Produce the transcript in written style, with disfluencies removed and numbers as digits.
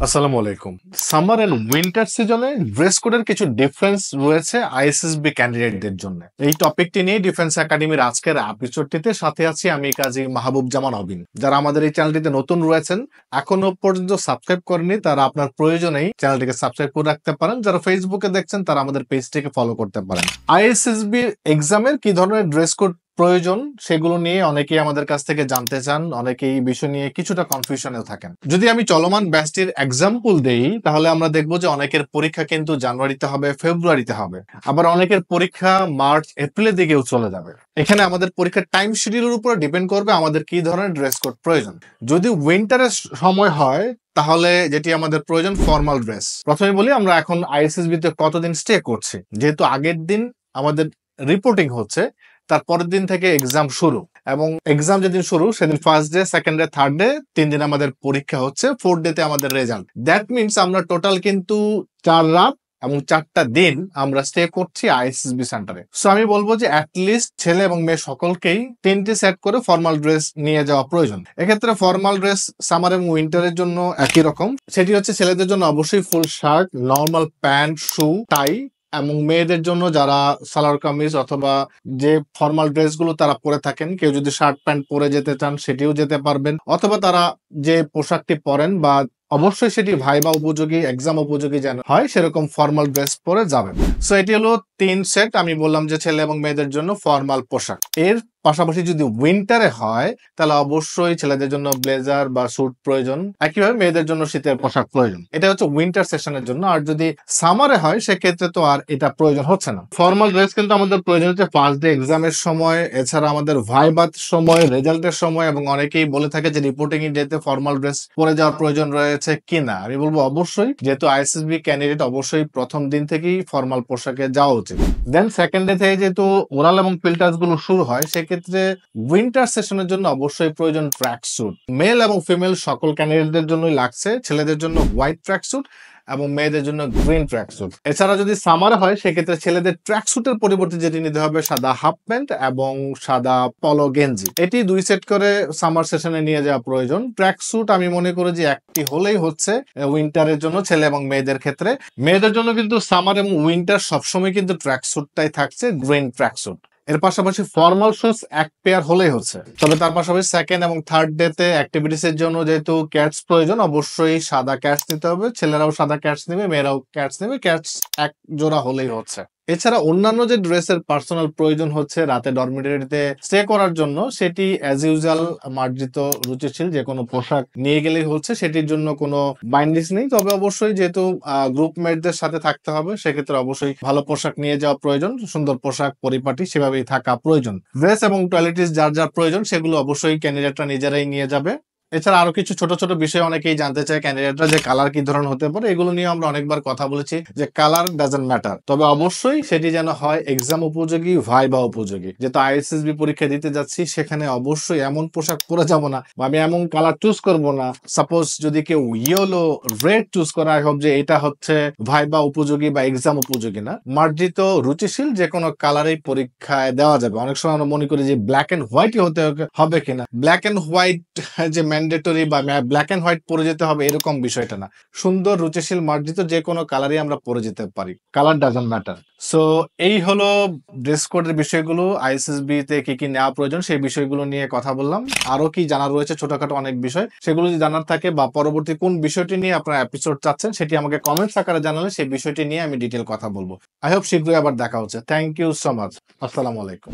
আসসালামু আলাইকুম। Summer and winter সিজনে ড্রেস কোডের কিছু ডিফারেন্স রয়েছে আইএসএসবি ক্যান্ডিডেটদের জন্য। এই টপিকটি নিয়ে ডিফেন্স একাডেমির আজকের এপিসোডটিতে সাথে আছি আমি কাজী মাহবুব জামান অবিন। যারা আমাদের এই চ্যানেলটিতে নতুন রয়েছেন, এখনো পর্যন্ত সাবস্ক্রাইব করেননি, তারা আপনার প্রয়োজনেই চ্যানেলটিকে সাবস্ক্রাইব করে রাখতে পারেন। যারা ফেসবুকে দেখছেন তারা আমাদের পেজটিকে ফলো করতে পারেন। আইএসএসবি এক্সামের কি ধরনের ড্রেস কোড প্রয়োজন সেগুলো নিয়ে অনেকেই আমাদের কাছ থেকে জানতে চান, অনেকেই এই বিষয় নিয়ে কিছুটা কনফিউশনেও থাকেন। যদি আমি চলমান ব্যাচটির এক্সাম্পল দেই, তাহলে আমরা দেখব যে অনেকের পরীক্ষা কিন্তু জানুয়ারিতে হবে, ফেব্রুয়ারিতে হবে, আবার অনেকের পরীক্ষা মার্চ এপ্রিলের দিকেও চলে যাবে। এখানে আমাদের পরীক্ষার টাইম শিডিউলের উপর ডিপেন্ড করবে আমাদের কি ধরনের ড্রেস কোড প্রয়োজন। যদি উইন্টারের সময় হয় তাহলে যেটি আমাদের প্রয়োজন ফর্মাল ড্রেস। প্রথমে বলি আমরা এখন আইএসএসবি তে কতদিন স্টে করছি। যেহেতু আগের দিন আমাদের রিপোর্টিং হচ্ছে, তার পরের দিন থেকে এক্সাম শুরু, এবং এক্সাম যেদিন শুরু সেদিন first day, second day, third day, 3 দিন আমাদের পরীক্ষা হচ্ছে, ফোর্থ ডে তে আমাদের রেজাল্ট। দ্যাট মিনস আমরা টোটাল কিন্তু 4 রাত এবং 4টা দিন আমরা স্টে করছি আইএসএসবি সেন্টারে। সো আমি বলবো যে অ্যাটলিস্ট ছেলে এবং মেয়ে সকলকেই 3টি সেট করে ফর্মাল ড্রেস নিয়ে যাওয়া প্রয়োজন। এক্ষেত্রে ফর্মাল ড্রেস সামার এবং উইন্টারের জন্য একই রকম। সেটি হচ্ছে ছেলেদের জন্য অবশ্যই ফুল শার্ট, নর্মাল প্যান্ট, শু, টাই, এবং মেয়েদের জন্য যারা সালোয়ার কামিজ অথবা যে ফর্মাল ড্রেসগুলো তারা পরে থাকেন, কেউ যদি শার্ট প্যান্ট পরে যেতে চান সেটিও যেতে পারবেন, অথবা তারা যে পোশাকটি পরেন বা অবশ্যই সেটি ভাইবা উপযোগী, এক্সাম উপযোগী যেন হয় সেরকম ফর্মাল ড্রেস পরে যাবেন। সো এটি হলো 3 সেট। আমি বললাম যে ছেলে এবং মেয়েদের জন্য ফর্মাল পোশাক। এর পাশাপাশি যদি উইন্টারে হয় তাহলে অবশ্যই ছেলেদের জন্য ব্লেজার বা স্যুট প্রয়োজন, একইভাবে মেয়েদের জন্য শীতের পোশাক প্রয়োজন। এটা হচ্ছে উইন্টার সেশনের জন্য। আর যদি সামারে হয় সেক্ষেত্রে তো আর এটা প্রয়োজন হচ্ছে না। ফর্মাল ড্রেস কিন্তু আমাদের প্রয়োজন হচ্ছে ফার্স্ট ডে এক্সামের সময়, এছাড়া আমাদের ভাইবার সময়, রেজাল্টের সময়, এবং অনেকেই বলে থাকে যে রিপোর্টিং এর ডেতে ফর্মাল ড্রেস পরে যাওয়ার প্রয়োজন রয়েছে কিনা। আমি বলবো অবশ্যই, যেহেতু আইএসএসবি ক্যান্ডিডেট, অবশ্যই প্রথম দিন থেকেই ফর্মাল পোশাকে যাওয়া উচিত। দেন সেকেন্ড ডে থেকে যেহেতু ওরাল এবং ফিল্ড টেস্ট গুলো শুরু হয়, সেক্ষেত্রে উইন্টার সেশনের জন্য অবশ্যই প্রয়োজন ট্র্যাক স্যুট। মেল এবং ফিমেল সকল ক্যান্ডিডেটদের জন্যই লাগছে। ছেলেদের জন্য হোয়াইট ট্র্যাক স্যুট এবং মেয়েদের জন্য গ্রিন ট্র্যাক স্যুট। এছাড়া যদি সামারে হয় সেক্ষেত্রে ছেলেদের ট্র্যাক স্যুটের পরিবর্তে যেটি নিতে হবে সাদা হাফ প্যান্ট এবং সাদা পলো গেঞ্জি। এটি 2 সেট করে সামার সেশনে নিয়ে যাওয়া প্রয়োজন। ট্র্যাক স্যুট আমি মনে করি যে একটি হলেই হচ্ছে উইন্টারের জন্য ছেলে এবং মেয়েদের ক্ষেত্রে। মেয়েদের জন্য কিন্তু সামার এবং উইন্টার সবসময় কিন্তু ট্র্যাক স্যুটটাই থাকছে, গ্রিন ট্র্যাক স্যুট। এর পাশাপাশি ফর্মাল শুজ এক পেয়ার হলেই হচ্ছে। তবে তার পাশাপাশি সেকেন্ড এবং থার্ড ডে তে অ্যাক্টিভিটিস এর জন্য যেহেতু ক্যাটস প্রয়োজন, অবশ্যই সাদা ক্যাটস নিতে হবে। ছেলেরাও সাদা ক্যাটস নেবে, মেয়েরাও ক্যাটস নেবে। ক্যাটস এক জোড়া হলেই হচ্ছে। এছাড়া অন্যান্য যে ড্রেসের পার্সোনাল প্রয়োজন হচ্ছে রাতে ডরমিটরিতে স্টে করার জন্য, সেটি অ্যাজ ইউজুয়াল মার্জিত রুচিশীল যে কোনো পোশাক নিয়ে গেলেই হচ্ছে, সেটির জন্য কোনো বাইন্ডিংস নেই। তবে অবশ্যই যেহেতু গ্রুপ মেটদের সাথে থাকতে হবে, সেক্ষেত্রে অবশ্যই ভালো পোশাক নিয়ে যাওয়া প্রয়োজন। সুন্দর পোশাক পরিপাটি সেভাবেই থাকা প্রয়োজন। ড্রেস এবং টয়লেটিস যার যার প্রয়োজন সেগুলো অবশ্যই ক্যান্ডিডেটরা নিজেরাই নিয়ে যাবে। এছাড়া আরো কিছু ছোট ছোট বিষয় অনেকেই জানতে চায় ক্যান্ডিডেটরা, যে কালার কি ধরনের হতে পারে। এগুলো নিয়ে আমরা অনেকবার কথা বলেছি যে কালার ডাজন্ট ম্যাটার, তবে অবশ্যই সেটি যেন হয় এক্সাম উপযোগী, ভাইবা উপযোগী। যেহেতু আইএসএসবি পরীক্ষা দিতে যাচ্ছি, সেখানে অবশ্যই এমন পোশাক পরে যাব না বা আমি এমন কালার চুজ করব না। সাপোজ যদি কেউ ইয়েলো, রেড চুজ করা হোক যে এটা হচ্ছে ভাইবা উপযোগী বা এক্সাম উপযোগী না, মার্জিত রুচিশীল যে কোনো কালারেই পরীক্ষায় দেওয়া যাবে। অনেক সময় আমরা মনে করি যে ব্ল্যাক এন্ড হোয়াইটই হতে হবে কিনা। ব্ল্যাক এন্ড হোয়াইট যে ম্যান্ডেটরি বা ব্ল্যাক এন্ড হোয়াইট পরে যেতে হবে এরকম বিষয়টা না। সুন্দর রুচিশীল মার্জিত যে কোনো কালারই আমরা পরে যেতে পারি, কালার ডাজন্ট ম্যাটার। সো এই হলো ড্রেস কোডের বিষয়গুলো। আইএসএসবি তে কি কি নেওয়া প্রয়োজন সেই বিষয়গুলো নিয়ে কথা বললাম। আরো কি জানার রয়েছে ছোটখাটো অনেক বিষয়, সেগুলো যদি জানার থাকে বা পরবর্তী কোন বিষয়টি নিয়ে আপনারা এপিসোড চাচ্ছেন সেটি আমাকে কমেন্টস আকারে জানালে সেই বিষয়টি নিয়ে আমি ডিটেল কথা বলবো। আই হোপ শীঘ্রই আবার দেখা হচ্ছে। Thank you so much. আসসালামু আলাইকুম।